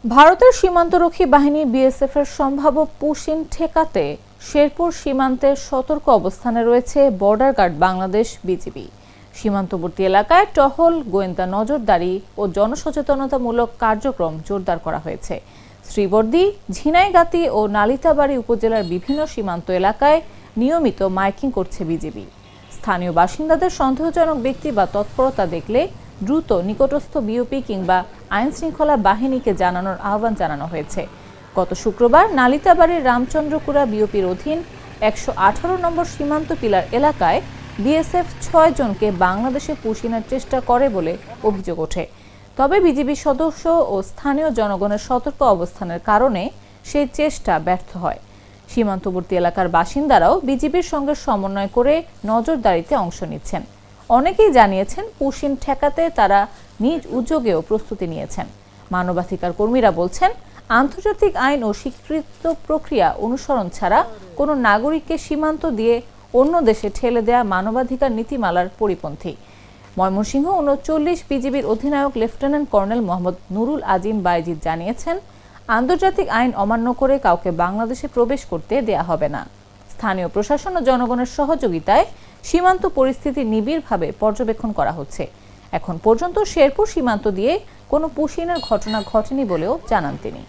ভারতের সীমান্তরক্ষী বাহিনী বিএসএফ এর সম্ভাব্য পুশিন ঠেকাতে শেরপুর সীমান্তে সতর্ক অবস্থানে রয়েছে বর্ডার গার্ড বাংলাদেশ বিজিবি। সীমান্তবর্তী এলাকায় টহল, গোয়েন্দা নজরদারি ও জনসচেতনতামূলক কার্যক্রম জোরদার করা হয়েছে। শ্রীবর্দী, ঝিনাইগাতি ও নালিতাবাড়ী উপজেলার বিভিন্ন সীমান্ত এলাকায় নিয়মিত মাইকিং করছে বিজিবি। স্থানীয় বাসিন্দাদের সন্দেহজনক ব্যক্তি বা তৎপরতা দেখলে দ্রুত নিকটস্থ বিওপি কিংবা আইন শৃঙ্খলা বাহিনীকে জানানোর আহ্বান জানানো হয়েছে। গত শুক্রবার নালিতাবাড়ির রামচন্দ্রপুরা বিওপির অধীন ১১৮ নম্বর সীমান্ত পিলার এলাকায় বিএসএফ ৬ জনকে বাংলাদেশে পুশিনের চেষ্টা করে বলে অভিযোগ ওঠে। তবে বিজিবি সদস্য ও স্থানীয় জনগণের সতর্ক অবস্থানের কারণে সেই চেষ্টা ব্যর্থ হয়। সীমান্তবর্তী এলাকার বাসিন্দারাও বিজিবির সঙ্গে সমন্বয় করে নজরদারিতে অংশ নিচ্ছেন। অনেকেই জানিয়েছেন পুশিন ঠেকাতে তারা নিজ উদ্যোগেও প্রস্তুতি নিয়েছেন। মানবাধিকার কর্মীরা বলছেন, আন্তর্জাতিক আইন ও স্বীকৃত প্রক্রিয়া অনুসরণ ছাড়া কোনো নাগরিককে সীমান্ত দিয়ে অন্য দেশে ঠেলে দেয়া মানবাধিকার নীতিমালার পরিপন্থী। ময়মনসিংহ ৩৯ বিজিবির অধিনায়ক লেফটেন্যান্ট কর্নেল মোহাম্মদ নুরুল আজিম বাইজিদ জানিয়েছেন, আন্তর্জাতিক আইন অমান্য করে কাউকে বাংলাদেশে প্রবেশ করতে দেয়া হবে না। স্থানীয় প্রশাসন ও জনগণের সহযোগিতায় সীমান্ত পরিস্থিতি নিবিড়ভাবে পর্যবেক্ষণ করা হচ্ছে। এখন পর্যন্ত শেরপুর সীমান্ত দিয়ে কোনো পুশিনের ঘটনা ঘটেনি বলেও জানান তিনি।